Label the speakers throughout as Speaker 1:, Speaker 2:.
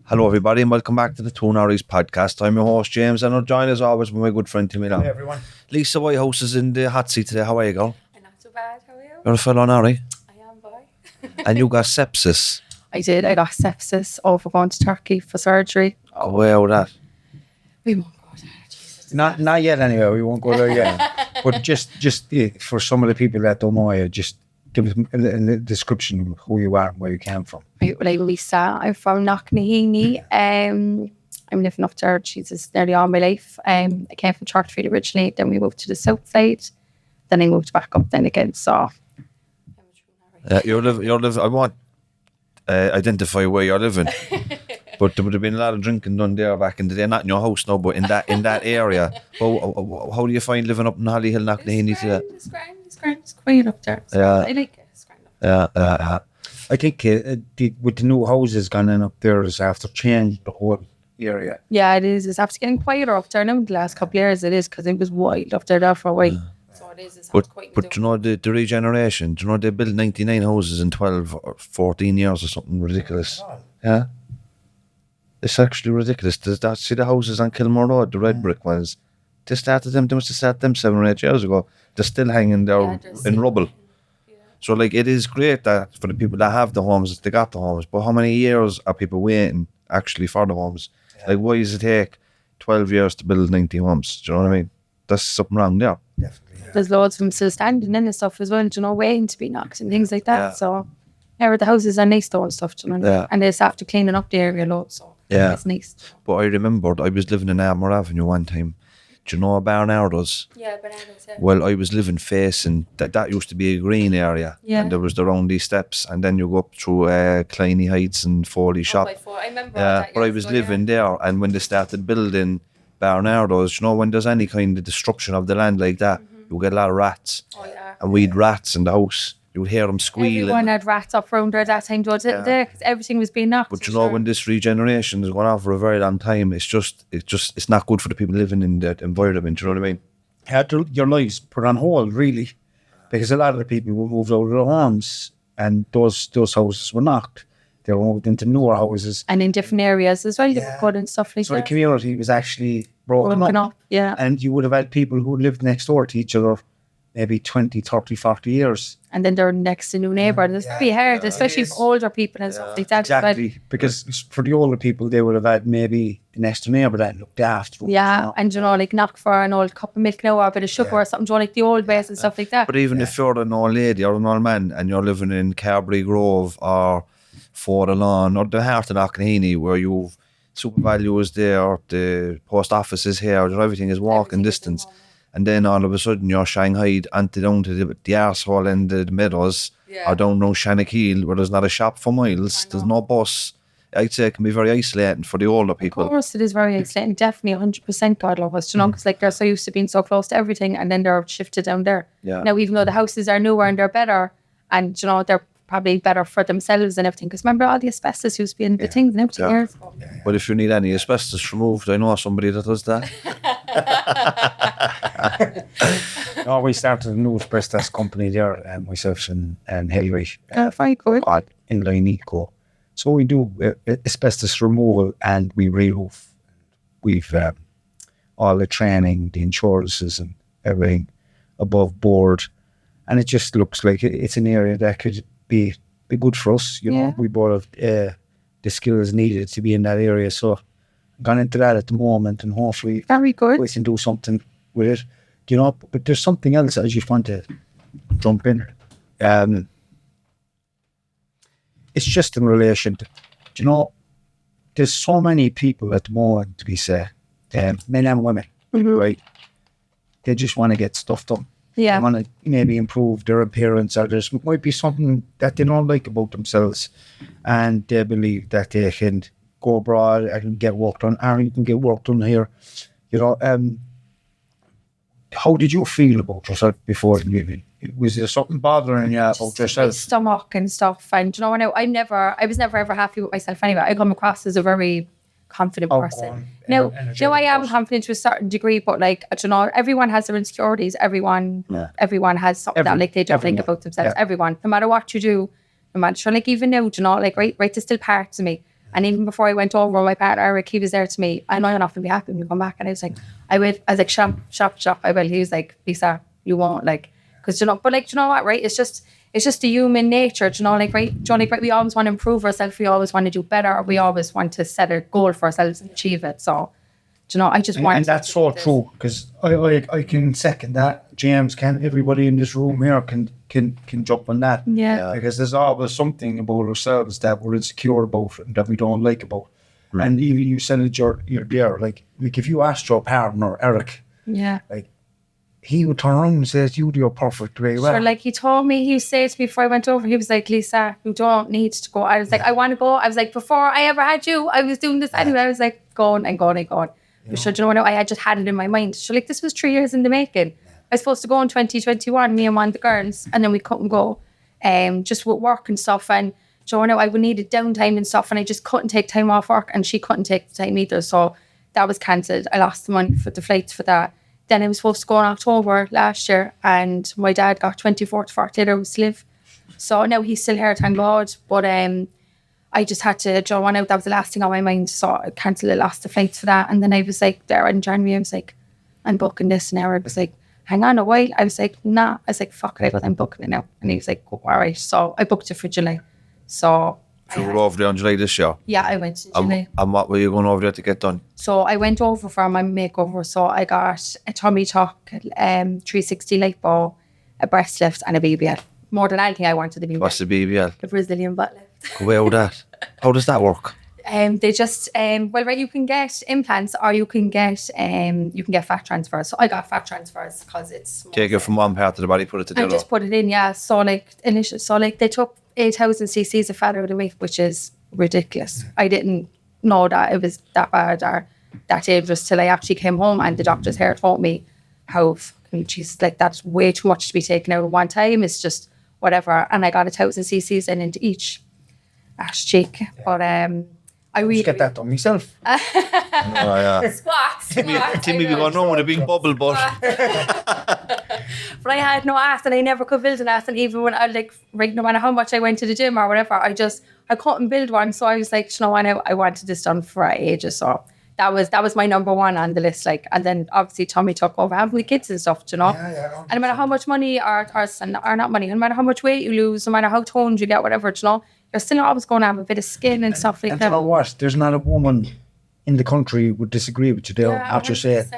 Speaker 1: Hello, everybody, and welcome back to the Two Norries podcast. I'm your host, James, and I'm joined as always by my good friend Timmy.
Speaker 2: Hey, everyone.
Speaker 1: Lisa Whitehouse is in the hot seat today. How are you, girl?
Speaker 3: I'm not so bad, how are you?
Speaker 1: You're a fellow Norrie,
Speaker 3: I am, boy.
Speaker 1: and you got sepsis.
Speaker 3: I did. I got sepsis over going to Turkey for surgery.
Speaker 1: Oh, wow, that.
Speaker 3: We won't go there, Jesus.
Speaker 2: Not yet anyway, we won't go there yet. But just for some of the people that don't know you, just give us a description of who you are and where you came from.
Speaker 3: Right, well, I'm Lisa. I'm from Knocknaheeny. I'm living up there, Jesus, nearly all my life. I came from Turkey originally, then we moved to the south side. Then I moved back up then again, so...
Speaker 1: You're living. I won't identify where you're living, but there would have been a lot of drinking done there back in the day. Not in your house, no, but in that area. But how do you find living up in Hollyhill, Knocknaheeny today?
Speaker 3: It's grand. It's quiet up there. I like it. It's grand up there.
Speaker 1: Yeah.
Speaker 2: I think with the new houses gone in up there is after change the whole area.
Speaker 3: Yeah, it is. It's after getting quieter up there now in the last couple of years. It is, because it was wild up there for a while. So it is. It's quite
Speaker 1: But you know the regeneration. Do you know they built 99 houses in 12 or 14 years or something ridiculous? Yeah, it's actually ridiculous. See the houses on Kilmore Road, the red brick ones. They must have started them 7 or 8 years ago. They're still hanging there in rubble.
Speaker 3: Yeah.
Speaker 1: So like it is great that for the people that have the homes, they got the homes. But how many years are people waiting actually for the homes? Yeah. Like why does it take 12 years to build 90 homes? Do you know what I mean? There's something wrong there.
Speaker 2: Definitely. Yeah.
Speaker 3: There's loads of them still standing in and stuff as well, waiting to be knocked and things like that. Yeah. So, the houses are nice though and stuff,
Speaker 1: Yeah.
Speaker 3: And they just have to cleaning up the area loads, so it's nice.
Speaker 1: But I remembered I was living in Armour Avenue one time. Do you know Barnardo's?
Speaker 3: Yeah, Barnardo's, yeah.
Speaker 1: Well, I was living facing, that used to be a green area.
Speaker 3: Yeah.
Speaker 1: And there was the roundy steps, and then you go up through Kleiny Heights and Foley Shop.
Speaker 3: I remember that.
Speaker 1: But I was living there, and when they started building Barnardo's, you know, when there's any kind of destruction of the land like that, you get a lot of rats.
Speaker 3: Oh, yeah.
Speaker 1: And we had rats in the house. You would hear them squealing.
Speaker 3: Everyone had rats up around there at that time, didn't they? Because everything was being knocked.
Speaker 1: But you know, when this regeneration is going on for a very long time, it's not good for the people living in that environment. You know what I mean?
Speaker 2: Had your lives put on hold, really, because a lot of the people who moved out of their homes and those houses were knocked. They were moved into newer houses.
Speaker 3: And in different areas as well, they were put and stuff like
Speaker 2: that. So
Speaker 3: the
Speaker 2: community was actually broken up.
Speaker 3: Yeah.
Speaker 2: And you would have had people who lived next door to each other maybe 20, 30, 40 years.
Speaker 3: And then they're next to new neighbour. It's pretty hard, especially for older people and stuff like that.
Speaker 2: Exactly, because for the older people, they would have had maybe the next door neighbour that looked after them.
Speaker 3: Yeah, and like knock for an old cup of milk now or a bit of sugar or something, like the old ways and stuff like that.
Speaker 1: But even if you're an old lady or an old man and you're living in Carberry Grove or Lawn or the heart of Knocknaheeny, where you've Super Value is there, the post office is here, everything is walking distance. And then all of a sudden you're shanghaied down to the arsehole in the meadows or down no Shanacheel where there's not a shop for miles, there's no bus. I'd say it can be very isolating for the older people.
Speaker 3: Of course it is very isolating, definitely 100%, God love us, because like they're so used to being so close to everything and then they're shifted down there.
Speaker 1: Yeah.
Speaker 3: Now even though the houses are newer and they're better and they're probably better for themselves and everything, because remember all the asbestos used to be in the things and everything years ago.
Speaker 1: But if you need any asbestos removed, I know somebody that does that.
Speaker 2: No, we started a new asbestos company there, myself and Hilary.
Speaker 3: Very good.
Speaker 2: In Lineco. So we do asbestos removal and we re-roof. We've all the training, the insurances and everything above board. And it just looks like it's an area that could be good for us. You know, we both have the skills needed to be in that area. So gone into that at the moment and hopefully
Speaker 3: very good.
Speaker 2: We can do something with it. You know, but there's something else I just want to jump in. It's just in relation to, there's so many people at the moment, to be said, men and women, right? They just want to get stuff done.
Speaker 3: Yeah.
Speaker 2: They want to maybe improve their appearance, or there might be something that they don't like about themselves and they believe that they can go abroad and get work done, or you can get work done here. How did you feel about yourself before leaving? Was there something bothering you about yourself?
Speaker 3: Stomach and stuff, and I was never ever happy with myself anyway. I come across as a very confident person. Now, I am confident to a certain degree, but everyone has their insecurities. Everyone has something that they don't think about themselves. Yeah. Everyone, no matter what you do, no matter even now, right, there's still parts of me. And even before I went over, my partner Eric, he was there to me. I know you're not going to be happy when you come back. And I was like, I was like, shop, I will. He was like, Lisa, you won't, like, because but like, you know what, right? It's just the human nature, like, right? Right? We always want to improve ourselves. We always want to do better. We always want to set a goal for ourselves and achieve it. So, I just want.
Speaker 2: And that's so true, because I can second that. James, everybody in this room here can jump on that.
Speaker 3: Yeah.
Speaker 2: Because there's always something about ourselves that we're insecure about and that we don't like about. Right. And even you said it, you're there. Like if you asked your partner, Eric, like, he would turn around and say, you do your perfect way well.
Speaker 3: Sure, like he told me, he said to me before I went over, he was like, Lisa, you don't need to go. I was like, I want to go. I was like, before I ever had you, I was doing this anyway. I was like, going. But sure, I had just had it in my mind. So like, this was 3 years in the making. I was supposed to go in 2021, me and one of the girls, and then we couldn't go, just with work and stuff. And I would need downtime and stuff, and I just couldn't take time off work, and she couldn't take the time either. So that was cancelled. I lost the money for the flights for that. Then I was supposed to go in October last year, and my dad got 24 to 48 hours to live. So now he's still here, thank God. But I just had to draw one out. That was the last thing on my mind. So I cancelled it, lost the flights for that. And then I was like, there in January, I was like, I'm booking this now. I was like, hang on a while. I was like, nah. I was like, fuck it, I'm booking it now. And he was like, oh, all right. So I booked it for July. So
Speaker 1: you were over there in July this year?
Speaker 3: Yeah, I went to July.
Speaker 1: And what were you going over there to get done?
Speaker 3: So I went over for my makeover. So I got a tummy tuck, 360 lipo, a breast lift, and a BBL. More than anything, I wanted the BBL.
Speaker 1: What's the BBL?
Speaker 3: The Brazilian butt lift.
Speaker 1: Well, how does that work?
Speaker 3: They just right, you can get implants, or you can get fat transfers. So I got fat transfers because it's
Speaker 1: take it from one part of the body, put it to the other.
Speaker 3: I just put it in, So like they took 8,000 cc's of fat out of me, which is ridiculous. I didn't know that it was that bad or that dangerous till I actually came home, and the doctors here told me how she's like, that's way too much to be taken out at one time. It's just whatever. And I got 1,000 cc's into each ass cheek. But I really
Speaker 2: get that done myself.
Speaker 3: Squats.
Speaker 1: Timmy be going on with a big bubble butt.
Speaker 3: But I had no ass, and I never could build an ass. And even when I no matter how much I went to the gym or whatever, I couldn't build one. So I was like, I wanted this done for ages. So that was my number one on the list. Like, and then obviously Tommy took over having the kids and stuff, And no matter how much money or not money, no matter how much weight you lose, no matter how toned you get, whatever, you're still always going to have a bit of skin and stuff like that.
Speaker 2: And you know what? There's not a woman in the country would disagree with you there after saying,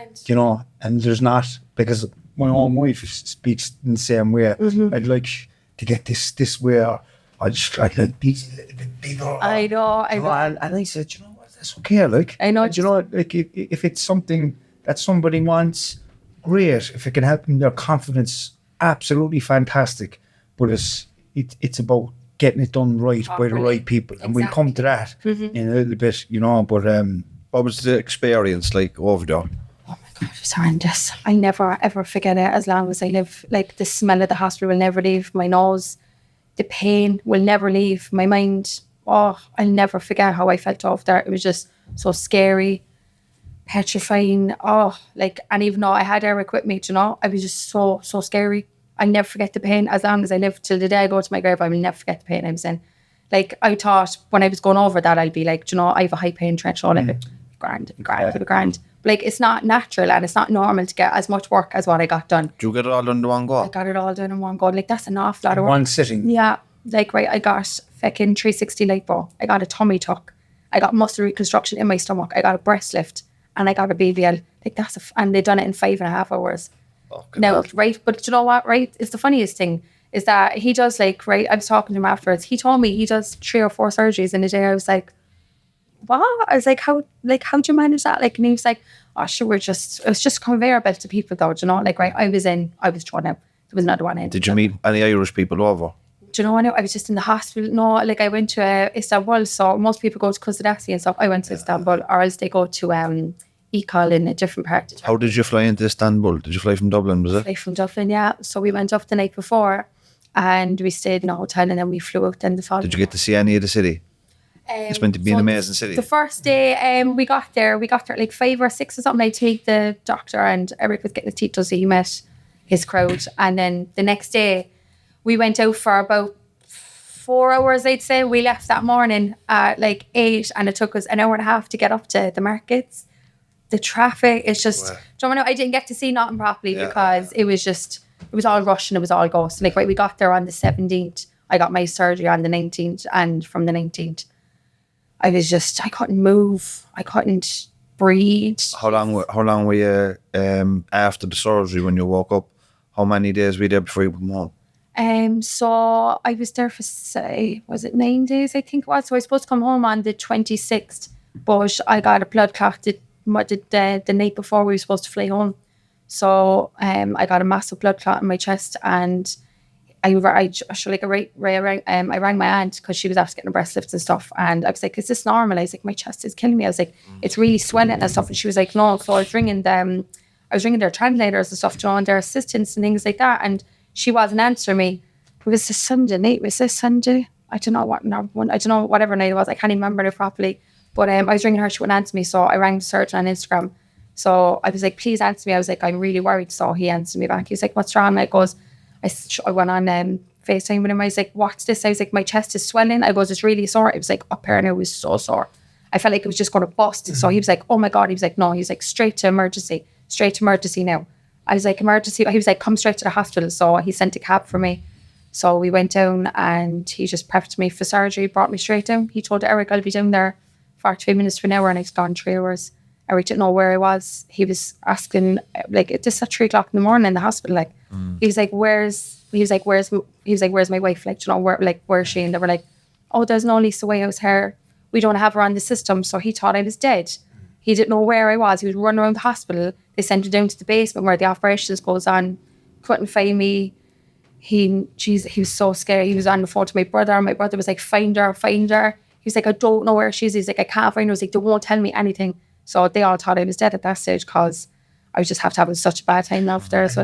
Speaker 2: and there's not, because my own wife speaks in the same way. Mm-hmm. I'd like to get this way, or I'd like these a little bit bigger.
Speaker 3: I know.
Speaker 2: And I said, what? That's okay. Like,
Speaker 3: I know.
Speaker 2: Like if it's something that somebody wants, great. If it can help them, their confidence, absolutely fantastic. But it's about getting it done right by the right people, and we'll come to that in a little bit, But
Speaker 1: what was the experience like over there?
Speaker 3: Oh my God, it was horrendous. I never ever forget it as long as I live. Like, the smell of the hospital will never leave my nose. The pain will never leave my mind. Oh, I'll never forget how I felt over there. It was just so scary, petrifying. Oh, and even though I had Eric with me, I was just so scary. I never forget the pain. As long as I live till the day I go to my grave, I will never forget the pain I was in. Like, I thought when I was going over that, I'd be like, I have a high pain threshold. It'd be grand. But like, it's not natural, and it's not normal to get as much work as what I got done.
Speaker 1: Did you get it all done in one go?
Speaker 3: I got it all done in one go. Like, that's an awful lot of work.
Speaker 2: One sitting?
Speaker 3: Yeah. Like, right, I got fucking 360 lipo. I got a tummy tuck. I got muscle reconstruction in my stomach. I got a breast lift, and I got a BBL. Like, and they done it in 5.5 hours. Now, right, but you know what, right? It's the funniest thing is that he does, like, right, I was talking to him afterwards. He told me he does 3 or 4 surgeries in a day. I was like, what? I was like, how'd you manage that? Like, and he was like, oh, sure, it was just conveyor belt to people though, like, right, I was thrown out. There was another one in.
Speaker 1: Did you meet any Irish people over?
Speaker 3: Do you know what? I was just in the hospital. No, like, I went to Istanbul, so most people go to Kusadasi and stuff. I went to Istanbul, or else they go to Ecol in a different part of town.
Speaker 1: How did you fly into Istanbul? Did you fly from Dublin, was it?
Speaker 3: Fly from Dublin, yeah. So we went up the night before, and we stayed in a hotel, and then we flew out then the following.
Speaker 1: Did you get to see any of the city? It's meant to be an amazing city.
Speaker 3: The first day we got there like 5 or 6 or something. I take the doctor, and Eric was getting his teeth done, so he met his crowd. And then the next day we went out for about 4 hours, I'd say. We left that morning at like 8, and it took us an hour and a half to get up to the markets. The traffic is just, do you know, I didn't get to see nothing properly because it was all rush and it was all ghost. Like, right, we got there on the 17th. I got my surgery on the 19th, and from the 19th, I couldn't move. I couldn't breathe.
Speaker 1: How long were you after the surgery when you woke up? How many days were you there before you went home?
Speaker 3: So I was there for, was it 9 days, I think it was. So I was supposed to come home on the 26th, but I got a blood clot the night before we were supposed to fly home. So I got a massive blood clot in my chest, and I rang my aunt because she was after getting her breast lifts and stuff, and I was like, is this normal? I was like, my chest is killing me. I was like, it's really swelling and stuff, and she was like, no. So I was ringing their translators and stuff, and their assistants and things like that, and she wasn't answering me. It was this Sunday night. Was this Sunday? I don't know whatever night it was. I can't even remember it properly. But I was ringing her. She wouldn't answer me. So I rang the surgeon on Instagram. So I was like, please answer me. I was like, I'm really worried. So he answered me back. He was like, what's wrong? I went on FaceTime with him. I was like, what's this? I was like, my chest is swelling. I goes, it's really sore. It was like up here and it was so sore. I felt like it was just going to bust. So he was like, oh my God. He was like, no. He was like, straight to emergency now. I was like, emergency. He was like, come straight to the hospital. So he sent a cab for me. So we went down and he just prepped me for surgery, brought me straight down. He told Eric I'll be down there 45 minutes to an hour, and I've gone 3 hours. Eric didn't know where I was. He was asking, like, this at 3 o'clock in the morning in the hospital. Like, he was like, where's my wife? Like, do you know, where's she? And they were like, oh, there's no Lisa Whitehouse here. We don't have her on the system. So he thought I was dead. He didn't know where I was. He was running around the hospital. They sent him down to the basement where the operations goes on. Couldn't find me. He was so scared. He was on the phone to my brother, and my brother was like, find her. He was like, I don't know where she is. He's like, I can't find her. He was like, they won't tell me anything. So they all thought I was dead at that stage because I was just having such a bad time after there. So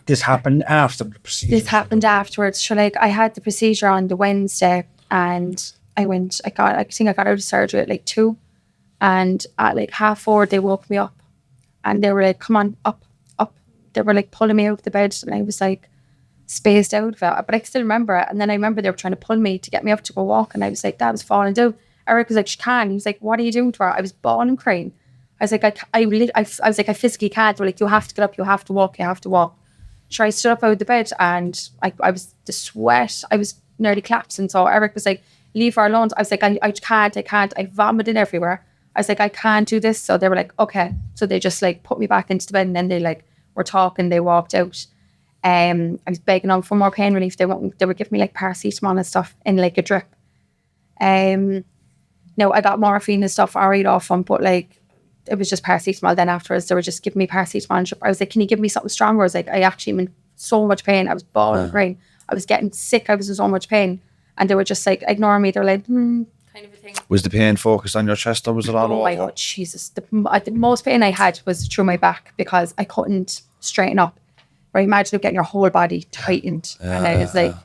Speaker 2: this happened after the procedure?
Speaker 3: This happened afterwards. So like, I had the procedure on the Wednesday, and I think I got out of surgery at like 2, and at like 4:30 they woke me up, and they were like, come on, up. They were like pulling me out of the bed, and I was like spaced out of it, but I can still remember it. And then I remember they were trying to pull me to get me up to go walk, and I was like, that was falling down. Eric was like, she can. He was like, what are you doing to her? I was bawling and crying. I was like, I was like, I physically can't. They were like, you have to get up, you have to walk. So I stood up out of the bed, and I was the sweat. I was nearly collapsing. So Eric was like, leave her alone. I was like, I can't. I vomited everywhere. I was like, I can't do this. So they were like, okay. So they just like put me back into the bed, and then they like were talking. They walked out. I was begging them for more pain relief. They were giving me like paracetamol and stuff in like a drip. No, I got morphine and stuff all right off them, but like it was just paracetamol. Then afterwards, they were just giving me paracetamol and drip. I was like, can you give me something stronger? I was like, I actually am in so much pain. I was bawling and crying. I was getting sick. I was in so much pain, and they were just like ignoring me. They're like, kind of a thing.
Speaker 1: Was the pain focused on your chest, or was it all over?
Speaker 3: Oh my God, Jesus! The most pain I had was through my back because I couldn't straighten up. Right, imagine getting your whole body tightened, and I was like,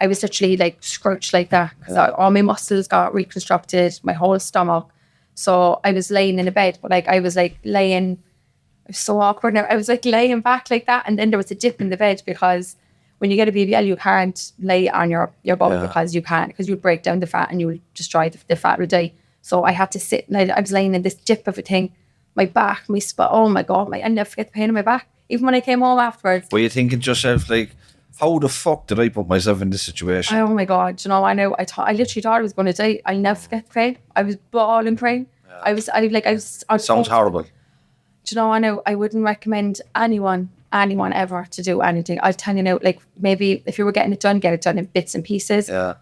Speaker 3: I was literally like scrunched like that because all my muscles got reconstructed, my whole stomach. So I was laying in a bed, but like I was like laying, it was so awkward now. I was like laying back like that, and then there was a dip in the bed because when you get a BBL, you can't lay on your belly because you'd break down the fat and you would destroy the fat will die. So I had to sit, and I was laying in this dip of a thing, my back, my spine. Oh my God, I never forget the pain in my back. Even when I came home afterwards.
Speaker 1: Were you thinking to yourself, like, how the fuck did I put myself in this situation?
Speaker 3: Oh my God, you know, I literally thought I was going to die. I'll never forget the pain. I was bawling crying. I
Speaker 1: Sounds horrible.
Speaker 3: Do you know, I know I wouldn't recommend anyone ever to do anything. I'll tell you now, like, maybe if you were getting it done, get it done in bits and pieces.
Speaker 1: Yeah.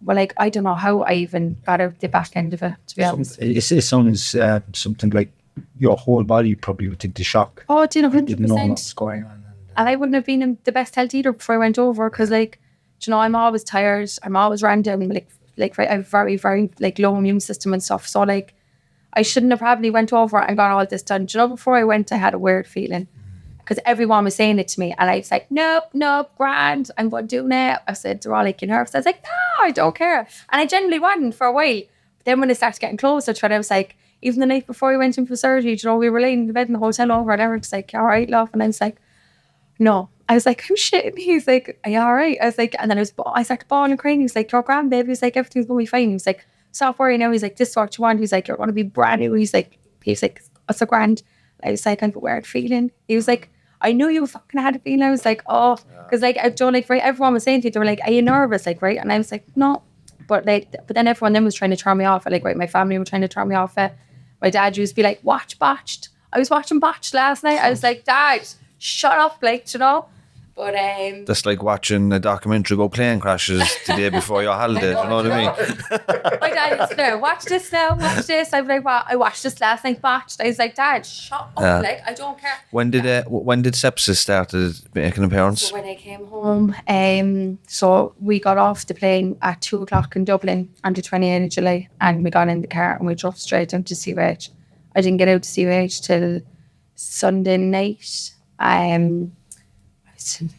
Speaker 3: But like, I don't know how I even got out the back end of it, to be honest.
Speaker 2: It sounds something like your whole body probably would take the shock.
Speaker 3: Oh, do you know, 100%.
Speaker 2: Didn't know what's going on.
Speaker 3: And I wouldn't have been in the best health either before I went over, because like, do you know, I'm always tired. I'm always ran down. Like I have very, very like low immune system and stuff. So like, I shouldn't have probably went over and got all this done. Do you know, before I went, I had a weird feeling because everyone was saying it to me, and I was like, nope, grand, I'm going to do it. I said, they're all like, you nervous? I was like, no, I don't care. And I genuinely wasn't for a while. But then when it started getting closer to it, I was like, even the night before we went in for surgery, you know, we were laying in the bed in the hotel over, and Eric's like, all right, love. And I was like, no. I was like, I'm shitting. He's like, are you all right? I was like, and then I started bawling and crying. He was like, you're grand, baby. He was like, everything's going to be fine. He was like, stop worrying now. He's like, this is what you want. He's like, you're going to be brand new. He's like, what's a grand? I was like, I've a weird feeling. He was like, I knew you fucking had a feeling. I was like, oh, because like, I don't like, right, everyone was saying to you, they were like, are you nervous? Like, right? And I was like, no. But then everyone then was trying to turn me off. Like, right, my family were trying to turn me off. My dad used to be like, watch Botched. I was watching Botched last night. I was like, Dad, shut up, like, you know. But
Speaker 1: that's like watching a documentary about plane crashes the day before your holiday. You know what I mean?
Speaker 3: My dad used to go, watch this now, watch this. I'm like, well, I watched this last night, Botched. I was like, Dad, shut up, like, I don't care.
Speaker 1: When did Sepsis started making an appearance?
Speaker 3: So when I came home, so we got off the plane at 2:00 in Dublin on the 28th of July, and we got in the car and we drove straight down to CUH. I didn't get out to CUH till Sunday night.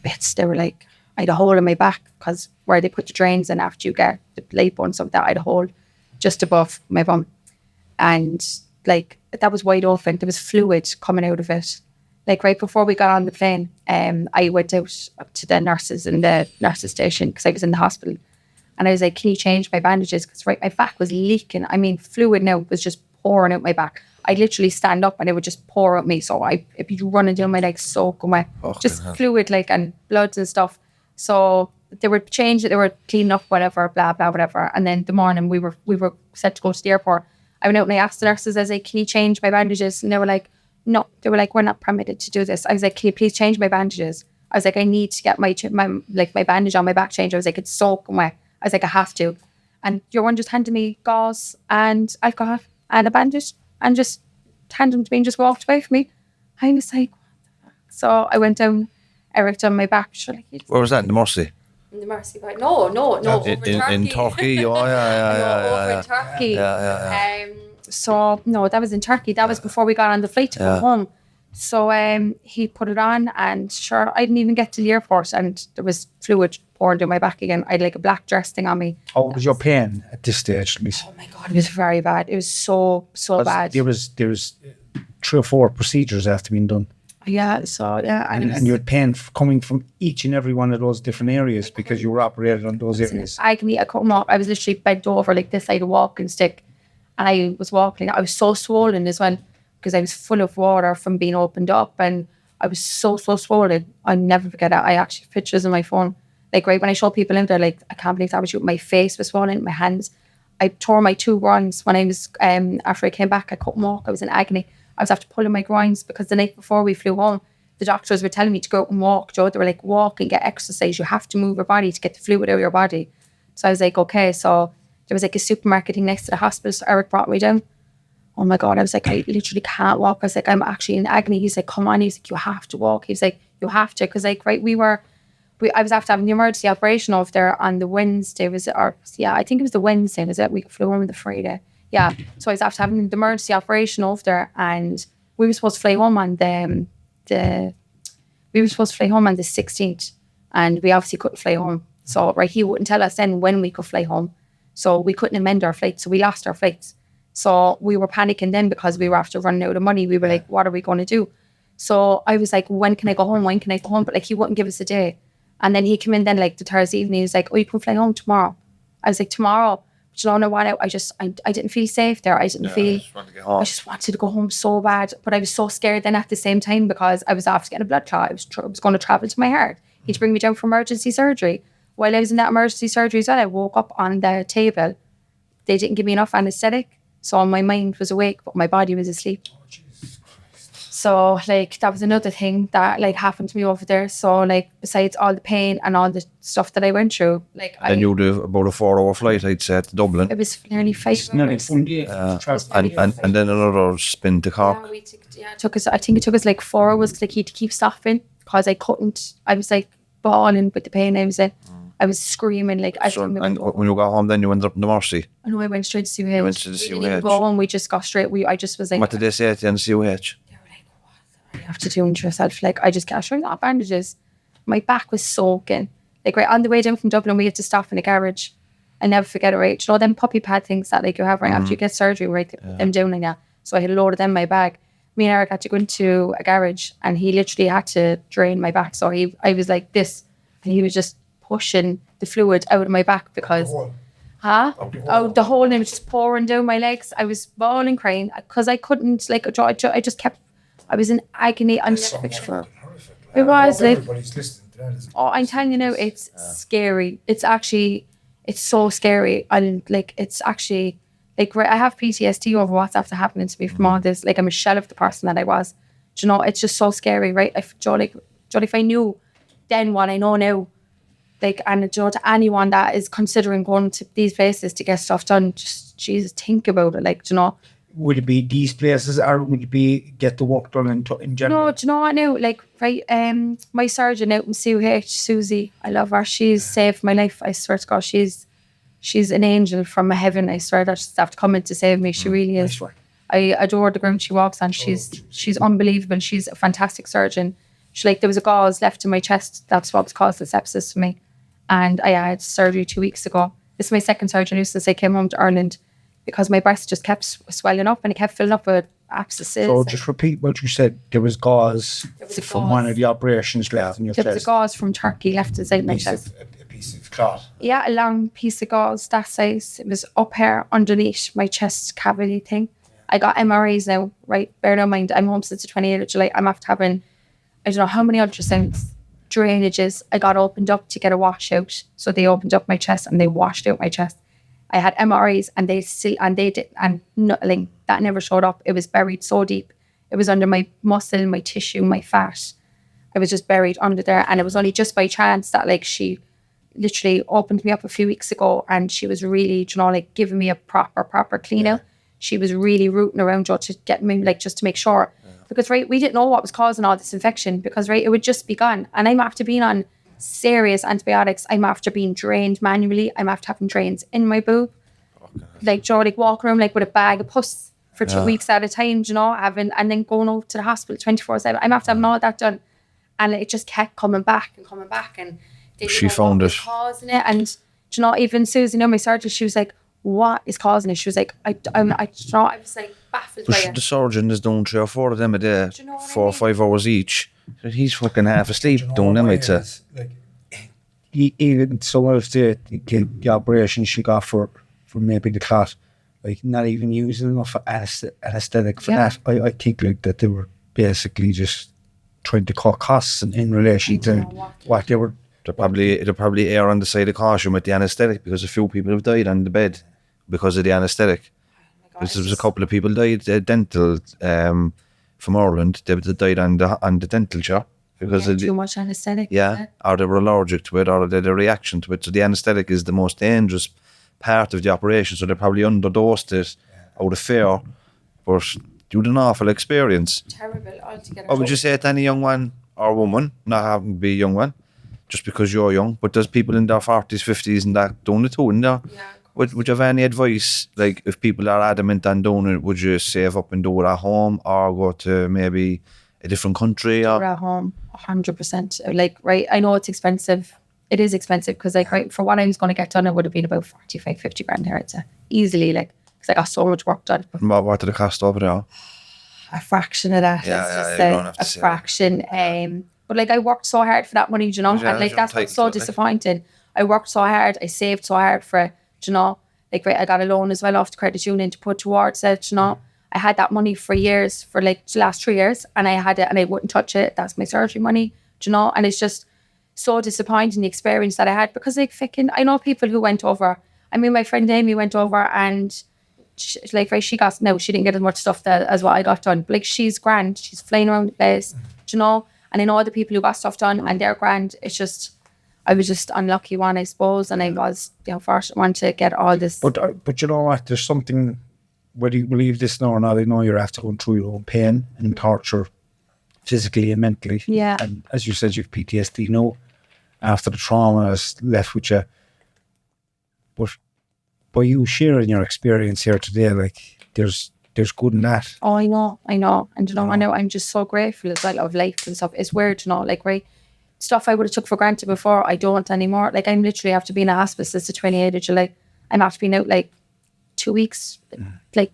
Speaker 3: Bits, they were like, I had a hole in my back because where they put the drains in after you get the lipo and stuff, that I had a hole just above my bum, and like that was wide open. There was fluid coming out of it. Like right before we got on the plane, I went out to the nurses in the nurses station because I was in the hospital, and I was like, can you change my bandages? Because right, my back was leaking. I mean, fluid now was just pouring out my back. I'd literally stand up and it would just pour at me. So it'd be running down my legs, soaking wet. Just fluid, like, and bloods and stuff. So they were changing, they were cleaning up, whatever, blah, blah, whatever. And then the morning we were set to go to the airport. I went out and I asked the nurses, I was like, can you change my bandages? And they were like, no. They were like, we're not permitted to do this. I was like, can you please change my bandages? I was like, I need to get my bandage on my back changed. I was like, it's soaking wet. I was like, I have to. And your one just handed me gauze and alcohol and a bandage. And just handed them to me and just walked away from me. I was like, what the fuck? So I went down, Eric done my back.
Speaker 1: Where was that? In the Mercy?
Speaker 3: In the Mercy, right? No, over in Turkey.
Speaker 1: In Turkey? Oh, yeah.
Speaker 3: Over in Turkey.
Speaker 1: Yeah.
Speaker 3: So, no, that was in Turkey. That was before we got on the flight to go home. So he put it on, and sure, I didn't even get to the airport, and there was fluid pouring down my back again. I had like a black dress thing on me.
Speaker 2: How was your pain at this stage, Lisa?
Speaker 3: Oh my God, it was very bad. It was so bad.
Speaker 2: There was 3 or 4 procedures after being done.
Speaker 3: Yeah, so yeah.
Speaker 2: And you had pain coming from each and every one of those different areas because you were operated on those areas.
Speaker 3: I couldn't walk. I was literally bent over like this. I had a walking stick, and I was walking. I was so swollen as well because I was full of water from being opened up, and I was so swollen. I'll never forget it. I actually have pictures on my phone. Like right when I show people in there, like I can't believe that was you. My face was swollen, my hands. I tore my 2 groins when I was after I came back. I couldn't walk. I was in agony. I was after pulling my groins because the night before we flew home, the doctors were telling me to go out and walk, Joe. They were like, walk and get exercise. You have to move your body to get the fluid out of your body. So I was like, okay. So there was like a supermarket next to the hospital. So Eric brought me down. Oh my God. I was like, I literally can't walk. I was like, I'm actually in agony. He's like, come on. He's like, you have to walk. He's like, you have to. Because like, right, I was after having the emergency operation over there on the Wednesday. I think it was the Wednesday. Was it? We flew home on the Friday. Yeah. So I was after having the emergency operation over there, and we were supposed to fly home on the 16th, and we obviously couldn't fly home. So right, he wouldn't tell us then when we could fly home, so we couldn't amend our flights. So we lost our flights. So we were panicking then because we were after running out of money. We were like, what are we going to do? So I was like, when can I go home? When can I go home? But like, he wouldn't give us a day. And then he came in then like the Thursday evening. He was like, oh, you can fly home tomorrow. I was like, tomorrow? But you know what? I didn't feel safe there. I just wanted to go home so bad. But I was so scared then at the same time because I was after getting a blood clot. I was going to travel to my heart. He'd bring me down for emergency surgery. While I was in that emergency surgery as well, I woke up on the table. They didn't give me enough anesthetic. So my mind was awake, but my body was asleep. So like that was another thing that like happened to me over there. So like besides all the pain and all the stuff that I went through, like
Speaker 1: then you do about a 4-hour flight, I'd say, to Dublin.
Speaker 3: It was nearly 5 hours.
Speaker 1: And then another spin to Cork.
Speaker 3: It took us. I think it took us like 4 hours because like, he had to keep stopping because I couldn't. I was like bawling with the pain I was in. I was screaming like.
Speaker 1: And when you got home, then you ended up in the Mercy.
Speaker 3: I know I went straight to CUH.
Speaker 1: You went to the CUH.
Speaker 3: We didn't go and we just got straight. I just was like.
Speaker 1: What did they say at the end of CUH?
Speaker 3: You have to do to yourself. Like I just got showing out bandages. My back was soaking. Like right on the way down from Dublin, we had to stop in a garage. I never forget it. Right, you know them puppy pad things that like you have right after you get surgery, right? Them down and yeah. So I had a load of them in my bag, me and Eric had to go into a garage and he literally had to drain my back. So I was like this and he was just pushing the fluid out of my back because, the whole and it was just pouring down my legs. I was bawling, crying because I couldn't, like, I just kept, I was in agony on the picture. It was like,
Speaker 4: everybody's listening to that.
Speaker 3: I'm telling you now, it's scary. It's actually, it's so scary. And like, it's actually, like, I have PTSD over what's after happening to me from all this. Like, I'm a shell of the person that I was. Do you know, it's just so scary, right? If I knew then what I know now, like, and to anyone that is considering going to these places to get stuff done, just, Jesus, think about it. Like, do you know?
Speaker 2: Would it be these places or would it be get the work done in general?
Speaker 3: No, do you know what now? Like, right, my surgeon out in CUH, Susie, I love her. She's saved my life. I swear to God, she's an angel from heaven. I swear that she's have to come in to save me. She really is. I adore the ground she walks on. She's unbelievable. She's a fantastic surgeon. She, like, there was a gauze left in my chest. That's what was caused the sepsis for me. And I had surgery 2 weeks ago. This is my second surgery since I came home to Ireland because my breast just kept swelling up and it kept filling up with abscesses.
Speaker 2: So just repeat what you said. There was gauze from one of the operations left in your chest.
Speaker 3: There was a gauze from Turkey left inside my chest.
Speaker 4: A piece of cloth.
Speaker 3: Yeah, a long piece of gauze that size. It was up here underneath my chest cavity thing. I got MRIs now, right? Bear in mind, I'm home since the 28th of July. I'm after having, I don't know how many ultrasounds, drainages. I got opened up to get a washout. So they opened up my chest and they washed out my chest. I had MRIs and nothing, that never showed up. It was buried so deep. It was under my muscle, my tissue, my fat. I was just buried under there. And it was only just by chance that, like, she literally opened me up a few weeks ago and she was really, you know, like, giving me a proper clean out. She was really rooting around to get me, like, just to make sure. Because, right, we didn't know what was causing all this infection because, right, it would just be gone. And I'm after being on serious antibiotics. I'm after being drained manually. I'm after having drains in my boob. Like, Joe, like, walk around, like, with a bag of pus for 2 weeks at a time, you know, and then going over to the hospital 24/7. I'm after having all that done. And it just kept coming back. And they
Speaker 1: She found it.
Speaker 3: Causing it. And, you know, even Susie, my surgeon, she was like, what is causing it? She was like, I was like baffled by it.
Speaker 1: The surgeon is doing 3 or 4 of them a day,
Speaker 3: Do you know what
Speaker 1: 4 or 5 hours each. He's fucking half asleep doing them, I'd say.
Speaker 2: Even some of the operation she got for maybe the clot, like, not even using enough anesthetic for that. I think, like, that they were basically just trying to cut costs in relation to what they were.
Speaker 1: They're probably err on the side of caution with the anaesthetic because a few people have died on the bed because of the anaesthetic. There was a couple of people died dental from Ireland. They died on the dental chair because of
Speaker 3: too much anaesthetic.
Speaker 1: Yeah, or they were allergic to it, or they had a reaction to it. So the anaesthetic is the most dangerous part of the operation. So they probably underdosed it out of fear, but you had an awful experience.
Speaker 3: Terrible altogether.
Speaker 1: What would you say to any young one or woman, not having to be a young one, just because you're young, but there's people in their 40s, 50s and that doing it too, in there?
Speaker 3: Yeah.
Speaker 1: Would you have any advice, like, if people are adamant on doing it, would you save up and do it at home or go to maybe a different country? Or?
Speaker 3: At home, 100%. Like, right, I know it's expensive. It is expensive because, like, right, for what I was going to get done, it would have been about 45, 50 grand here, I'd say. Easily, like, because I got so much work done.
Speaker 1: What did it cost over there?
Speaker 3: A fraction of that. A fraction. But, like, I worked so hard for that money, you know, and, like, that's what's so disappointing. I worked so hard. I saved so hard for it, you know. Like, right, I got a loan as well off the credit union to put towards it, you know. I had that money for years, for, like, the last 3 years, and I had it and I wouldn't touch it. That's my surgery money, you know. And it's just so disappointing, the experience that I had, because, like, I know people who went over. I mean, my friend Amy went over and she didn't get as much stuff as what I got done. But, like, she's grand. She's flying around the place, you know. And I know other people who got stuff done and they're grand. It's just, I was just unlucky one, I suppose. And I was, you know, fortunate one to get all this.
Speaker 2: But you know what? There's something, whether you believe this now or not, I know you're after going through your own pain and torture, physically and mentally.
Speaker 3: Yeah.
Speaker 2: And as you said, you've PTSD, no, after the trauma has left with you. But by you sharing your experience here today, like, there's good in that.
Speaker 3: Oh, I know. And, you know, I know I'm just so grateful as well of life and stuff. It's weird, you know, like, right, stuff I would have took for granted before, I don't anymore. Like, I'm literally after being in a hospice since the 28th of July. I'm after being out, like, 2 weeks, like,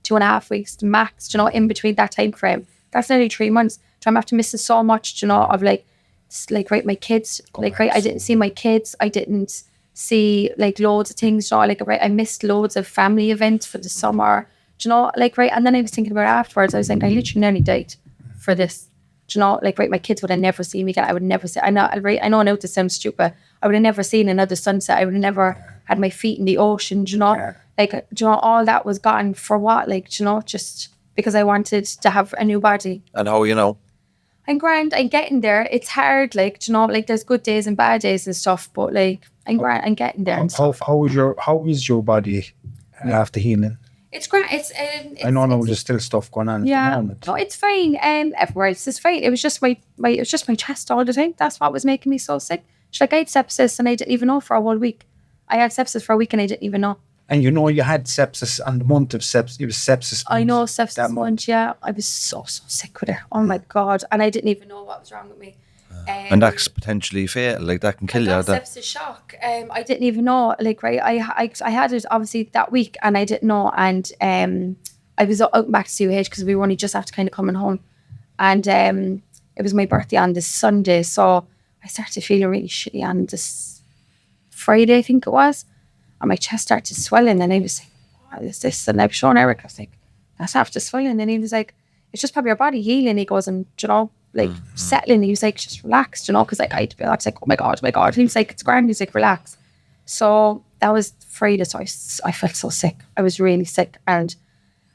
Speaker 3: 2.5 weeks max, you know, in between that time frame. That's nearly 3 months. So I'm after missing so much, you know, of like right, my kids, like, right, I didn't see my kids. I didn't see like loads of things, you know, like, right, I missed loads of family events for the summer, you know, like, right. And then I was thinking about it afterwards. I was like, I literally nearly died for this, you know, like, right, my kids would have never seen me again. I would never see, I know now this sounds stupid. I would have never seen another sunset. I would have never had my feet in the ocean, you know, like, you know, all that was gone for what, like, you know, just because I wanted to have a new body.
Speaker 1: And how you know?
Speaker 3: I'm grand. I'm getting there. It's hard, like, you know, like there's good days and bad days and stuff, but like I'm grand. I'm getting there. And stuff.
Speaker 2: How is your body after healing?
Speaker 3: It's great. It's
Speaker 2: I know there's still stuff going on at the moment.
Speaker 3: No, it's fine. Everywhere else is fine. It was just my chest all the time. That's what was making me so sick. It's like I had sepsis and I didn't even know for a whole week. I had sepsis for a week and I didn't even know.
Speaker 2: And you know you had sepsis on the month of sepsis. It was sepsis.
Speaker 3: I know sepsis month. Yeah, I was so sick with it. Oh my God! And I didn't even know what was wrong with me.
Speaker 1: And that's potentially fatal. Like that can kill you.
Speaker 3: Sepsis shock. I didn't even know. Like, right, I had it obviously that week, and I didn't know. And I was out back to CUH because we were only just after kind of coming home, and it was my birthday on this Sunday, so I started feeling really shitty on this Friday, I think it was, and my chest started swelling, and I was like, "What is this?" And I was showing Eric. I was like, "That's after swelling," and he was like, "It's just probably your body healing." He goes, and you know, like settling. He was like, just relax, you know, because like I was like, oh my god. He was like, it's grand. He's like, relax. So that was Friday. So I felt so sick. I was really sick, and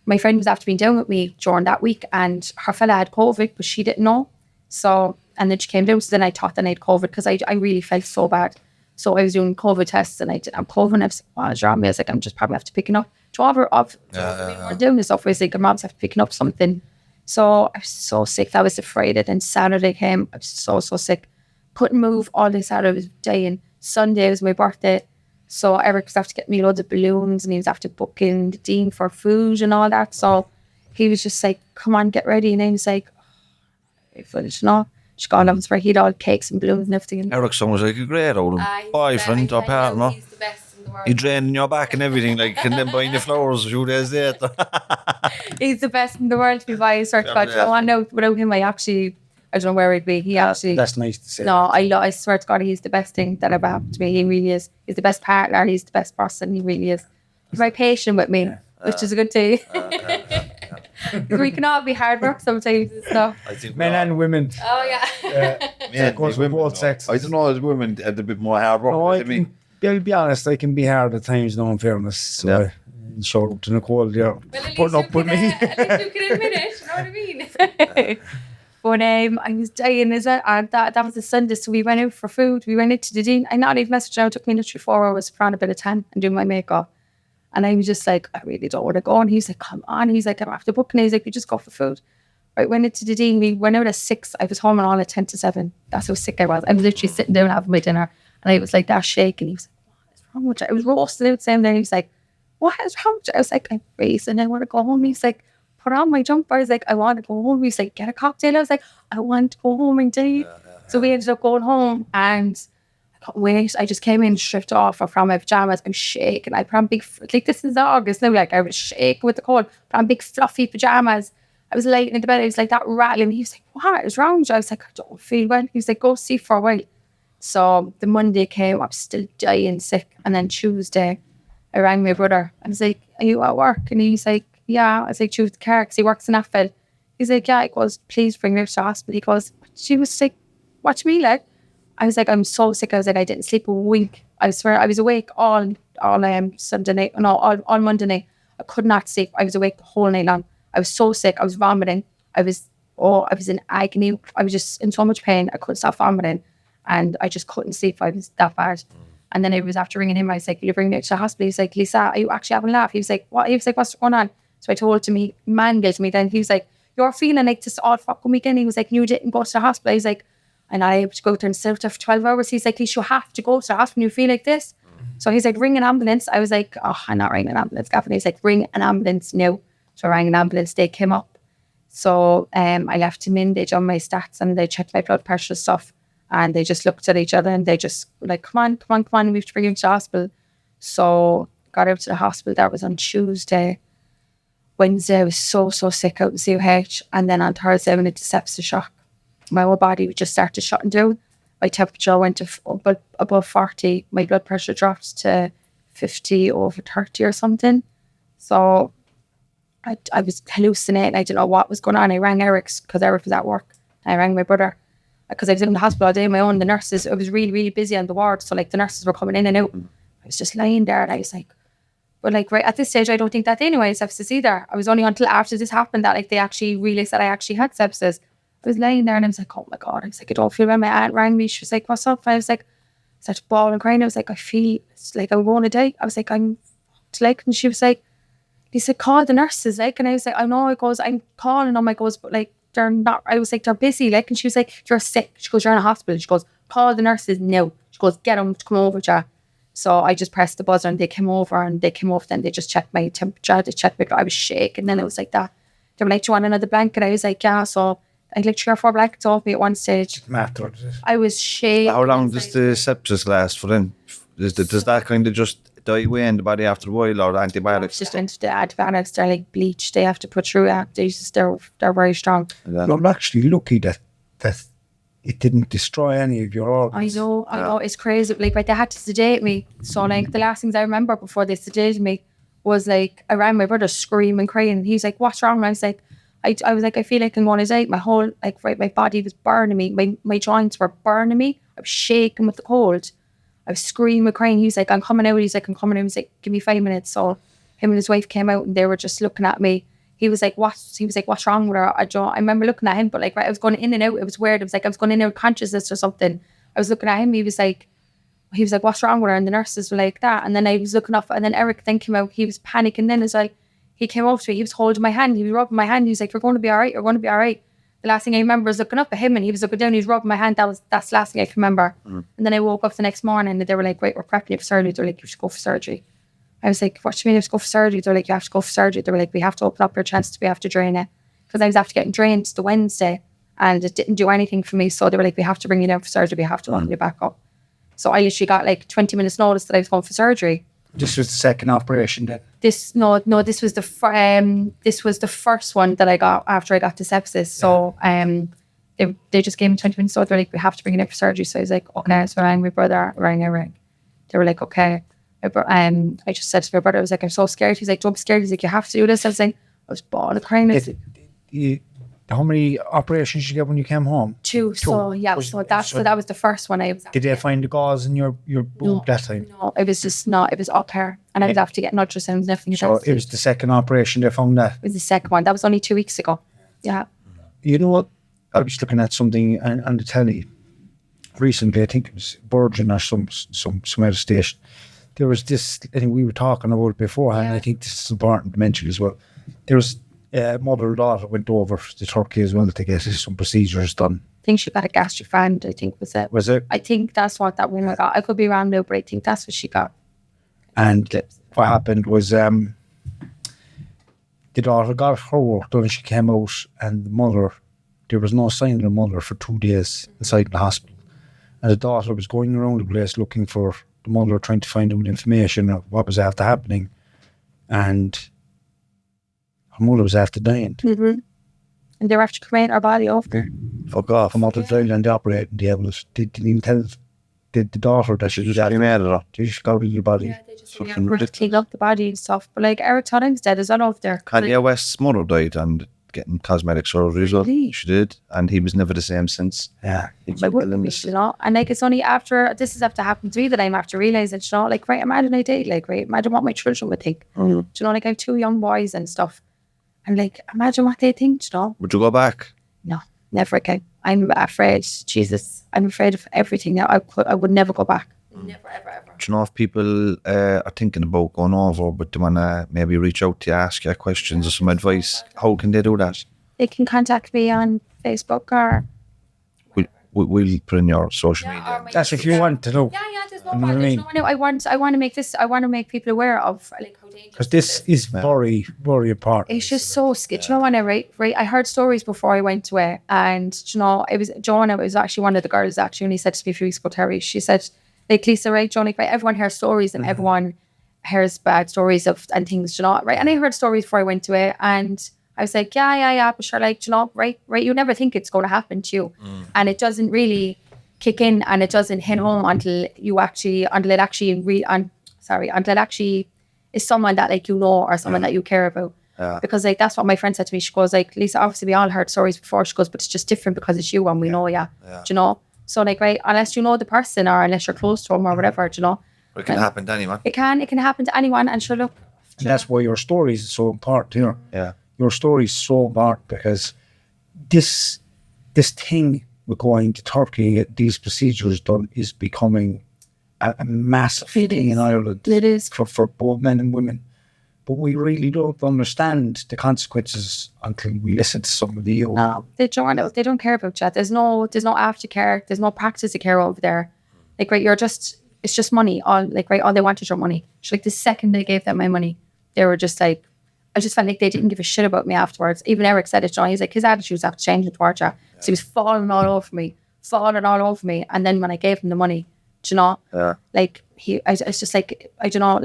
Speaker 3: my friend was after being down with me during that week, and her fella had COVID, but she didn't know. So and then she came down. So then I thought that I had COVID because I really felt so bad. So I was doing COVID tests, and I didn't have COVID. And I was like, what's wrong with me? I was like, I'm just probably after picking up. Doing this stuff. I was like, I'm after picking up something. So I was so sick. That was the Friday. Then Saturday came. I was so sick. Couldn't move all day Saturday. I was dying. Sunday was my birthday. So Eric was after getting me loads of balloons, and he was after booking the Dean for food and all that. So he was just like, come on, get ready. And I was like, I finished, you know. She got on for he'd all cakes and balloons and everything.
Speaker 1: Eric's son was like a great old boyfriend or partner.
Speaker 3: He's the best in the world.
Speaker 1: He draining your back and everything, like, and then buying the flowers a few days later.
Speaker 3: He's the best in the world to be by. I swear to God. I know without him, I don't know where I'd be. He actually.
Speaker 2: That's nice to say.
Speaker 3: No, I swear to God, he's the best thing that ever happened to me. He really is. He's the best partner. He's the best person. He really is. He's very patient with me, which is a good thing. We can all be hard work sometimes and stuff.
Speaker 1: I think
Speaker 2: Men and women.
Speaker 3: Oh yeah.
Speaker 2: It goes with both sexes.
Speaker 1: I don't know, as women had a bit more hard work.
Speaker 2: No, I'll be honest, I can be hard at times, no, in fairness. So I show up to Nicole, yeah, putting up with me.
Speaker 3: At least you can admit it, you know what I mean? But I was dying, and that was a Sunday, so we went out for food. We went into the Dean. I not even messaged out. It took me literally 4 hours to put on a bit of tan and do my makeup. And I was just like, I really don't want to go. And he's like, come on. He's like, I'm after booking. He's like, we just go for food. Right, went into the Dean. We went out at 6. I was home and all at 10 to 7. That's how sick I was. I was literally sitting down having my dinner. And I was like, that shaking. He was like, what is wrong with you? I was roasted out same day. He was like, what is wrong with you? I was like, I'm racing. I want to go home. He's like, put on my jumper. I was like, I want to go home. He's like, get a cocktail. I was like, I want to go home and die. So we ended up going home, and I couldn't wait. I just came in, stripped off from my pajamas. I'm shaking. I put on big, like this is August now, like I was shaking with the cold. Put on big fluffy pajamas. I was laying in the bed. I was like that rattling. He was like, what is wrong with you? I was like, I don't feel well. He was like, go see for a while. So the Monday came, I was still dying sick. And then Tuesday, I rang my brother. I was like, are you at work? And he's like, yeah. I was like, choose the car, because he works in Atfield. He's like, yeah. He goes, please bring me to the hospital. He goes, she was sick. What do you mean, like? I was like, I'm so sick. I was like, I didn't sleep a wink. I swear, I was awake all Sunday night. No, all Monday night. I could not sleep. I was awake the whole night long. I was so sick. I was vomiting. I was in agony. I was just in so much pain. I couldn't stop vomiting, and I just couldn't sleep. I was that bad. And then I was after ringing him. I was like, will you bring me to the hospital? He was like, Lisa, are you actually having a laugh? He was like, what? He was like, what's going on? So I told him, he mangled me. Then he was like, you're feeling like this all fucking weekend. He was like, you didn't go to the hospital. I was like, and I have to go there and sit there for 12 hours. He's like, Lisa, you have to go to the hospital when you feel like this. So he's like, ring an ambulance. I was like, oh, I'm not ringing an ambulance, Gavin. He's like, ring an ambulance now. So I rang an ambulance. They came up. So I left him in. They done my stats and they checked my blood pressure stuff. And they just looked at each other and they just were like, come on. We have to bring him to the hospital. So got out to the hospital. That was on Tuesday. Wednesday, I was so sick out in COH. And then on Thursday, I went into sepsis shock. My whole body would just started shutting down. My temperature went to above 40. My blood pressure dropped to 50/30 or something. So I was hallucinating. I didn't know what was going on. I rang Eric's because Eric was at work. I rang my brother because I was in the hospital all day on my own. The nurses, it was really busy on the ward. So like the nurses were coming in and out. I was just lying there and I was like, but like right at this stage, I don't think that anyway is sepsis either. I was only until after this happened that like they actually realised that I actually had sepsis. I was lying there and I was like, oh my God. I was like, I don't feel well. My aunt rang me. She was like, what's up? I was like, such bawling and crying. I was like, I feel it's like I'm going to die. I was like, I'm like, and she was like, he said, call the nurses, like, and I was like, I know. I goes, I'm calling them. I goes, but like, they're not. I was like, they're busy, like, and she was like, you're sick. She goes, you're in a hospital. She goes, call the nurses now. She goes, get them to come over to you. So I just pressed the buzzer and they came over then they just checked my temperature. They checked me. I was shaking. And then it was like that. They were like, do you want another blanket? I was like, yeah. So I like 3 or 4 blankets off me at one stage. I was shaking.
Speaker 1: How long does the sepsis last for then? Does that kind of just die away in the body after a while, or antibiotics?
Speaker 3: Just into the antibiotics. They're like bleach. They have to put through it. They're very strong.
Speaker 2: Well, I'm actually lucky that it didn't destroy any of your organs.
Speaker 3: I know. It's crazy. Like, right, they had to sedate me. So like the last things I remember before they sedated me was like I rang my brother screaming, crying. He was like, "What's wrong?" And I was like, I was like, I feel like I'm going to die. My whole my body was burning me. My joints were burning me. I was shaking with the cold. I was screaming, crying. He was like, I'm coming out. He's like, I'm coming out. He was like, give me 5 minutes. So him and his wife came out and they were just looking at me. He was like, what? He was like, what's wrong with her? I remember looking at him, but like, right, I was going in and out. It was weird. It was like I was going in and out of consciousness or something. I was looking at him. He was like, what's wrong with her? And the nurses were like that. And then I was looking up, and then Eric then came out. He was panicking. Then it's like, he came over to me. He was holding my hand. He was rubbing my hand. He was like, you're going to be all right. You're going to be all right. The last thing I remember was looking up at him and he was looking down. He was rubbing my hand. That's the last thing I can remember. And then I woke up the next morning and they were like, right, we're prepping you for surgery. They're like, you should go for surgery. I was like, what do you mean I have to go for surgery? They're like, you have to go for surgery. They were like, we have to open up your chest. We have to drain it. Because I was after getting drained the Wednesday and it didn't do anything for me. So they were like, we have to bring you down for surgery. We have to open you back up. So I literally got like 20 minutes notice that I was going for surgery.
Speaker 2: This was the second operation then?
Speaker 3: This was the first one that I got after I got the sepsis. So they just gave me 20 minutes. So they're like, we have to bring it in for surgery. So I was like, okay. So I rang my brother, Eric. They were like, okay. I just said to my brother, I was like, I'm so scared. He's like, don't be scared. He's like, you have to do this. I was like, I was bawling crying.
Speaker 2: How many operations did you get when you came home?
Speaker 3: 2. So yeah, so that was the first one I was.
Speaker 2: Did they find the gauze in your boob that time?
Speaker 3: No, it was just not. It was up here, and I was after getting ultrasounds and everything.
Speaker 2: So it was the second operation they found that.
Speaker 3: It was the second one. That was only 2 weeks ago. Yeah.
Speaker 2: You know what? I was looking at something on the telly recently. I think it was Virgin or some other station. There was this. I think we were talking about it beforehand. Yeah. I think this is important to mention as well. There was. Mother and daughter went over to Turkey as well to get some procedures done.
Speaker 3: I think she got a gastric band, I think was it.
Speaker 2: Was it?
Speaker 3: I think that's what that woman got. I could be wrong now, but I think that's what she got.
Speaker 2: And what happened was the daughter got her work done and she came out and the mother, there was no sign of the mother for 2 days inside the hospital. And the daughter was going around the place looking for the mother, trying to find out information of what was after happening. And her mother was after dying.
Speaker 3: Mm-hmm. And they were after cremating her body off there.
Speaker 2: Fuck off. From out the trial and the operating table. They didn't even tell the daughter that she was after mad at her. They just got rid of the body.
Speaker 3: Yeah, they just cleaned up the body and stuff. But like Eric thought he was dead as well over there.
Speaker 1: Kanye West's mother died and getting cosmetic surgery as well. She did. And he was never the same since.
Speaker 2: Yeah.
Speaker 3: And like it's only after this is after happened to me that I'm after realising, you know, like right, imagine I did, like right, imagine what my children would think. Do you know, like I have 2 young boys and stuff. And like, imagine what they think, you know.
Speaker 1: Would you go back?
Speaker 3: No, never again. I'm afraid, Jesus, I'm afraid of everything now. I would never go back. Never, ever.
Speaker 1: Do you know if people are thinking about going over, but they want to maybe reach out to you, ask you questions or some advice, how can they do that?
Speaker 3: They can contact me on Facebook or...
Speaker 1: We'll put in your social media.
Speaker 2: That's if you want to know.
Speaker 3: Yeah, there's no problem. I want to make this. I want to make people aware of like how dangerous.
Speaker 2: Because this is very, very important.
Speaker 3: It's just so sketchy. You know, when right. I heard stories before I went away, and you know, it was Joanna. It was actually one of the girls actually, and he said to me a few weeks ago, Terry. She said, like Lisa, right, Johnny, right, everyone hears stories and everyone hears bad stories of and things, you know, right? And I heard stories before I went to it, and I was like, yeah, but sure, like, you know, right, you never think it's going to happen to you, and it doesn't really kick in, and it doesn't hit home until it actually is someone that like you know or someone that you care about.
Speaker 1: Yeah.
Speaker 3: Because like that's what my friend said to me. She goes like, Lisa, obviously we all heard stories before. She goes, but it's just different because it's you and we know you. Do you know? So like, right, unless you know the person or unless you're close to them or whatever, do you know?
Speaker 1: It can happen to anyone.
Speaker 3: It can happen to anyone, and sure, look.
Speaker 2: And that's why your story is so important here.
Speaker 1: Yeah.
Speaker 2: Your story is so important because this thing with going to Turkey, these procedures done, is becoming a massive thing in Ireland.
Speaker 3: It is.
Speaker 2: For both men and women. But we really don't understand the consequences until we listen to somebody else.
Speaker 3: No, they don't care about you. There's no aftercare. There's no practice of care over there. Like, right, it's just money. All they want is your money. It's like the second they gave them my money, they were just like, I just felt like they didn't give a shit about me afterwards. Even Eric said it, John. He's like, his attitudes have changed towards you. So he was falling all over me. And then when I gave him the money, do you know, like it's just like, I don't know,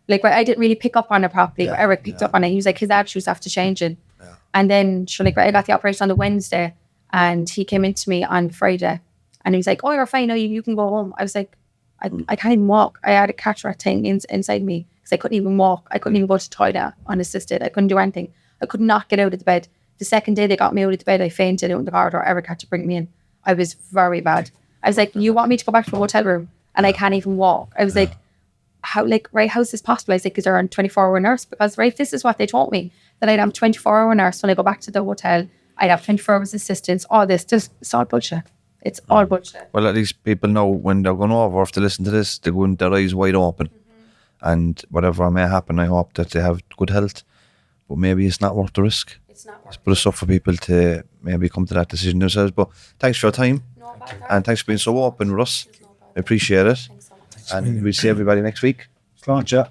Speaker 3: like I didn't really pick up on it properly. But Eric picked up on it. He was like, his attitudes have to change. And then I got the operation on the Wednesday, and he came into me on Friday, and he was like, oh, you're fine. No, you can go home. I was like, I can't even walk. I had a cataract thing inside me because I couldn't even walk. I couldn't even go to the toilet unassisted. I couldn't do anything. I could not get out of the bed. The second day they got me out of the bed, I fainted out in the corridor. Eric had to bring me in. I was very bad. I was like, you want me to go back to the hotel room and I can't even walk? I was like, how's this possible? I was like, is there a 24-hour nurse? Because if this is what they told me, that I'd have a 24-hour nurse when I go back to the hotel. I'd have 24 hours assistance. All this, it's all bullshit. It's all bullshit.
Speaker 1: Well, at least people know when they're going over, if they listen to this, they're going their eyes wide open. And whatever may happen, I hope that they have good health. But maybe it's not worth the risk.
Speaker 3: It's not worth
Speaker 1: But it's up for people to maybe come to that decision themselves. But thanks for your time.
Speaker 3: No,
Speaker 1: And thanks for being so open with us. I appreciate it.
Speaker 3: Thanks so much.
Speaker 1: And we'll see everybody next week.
Speaker 2: Sláinte.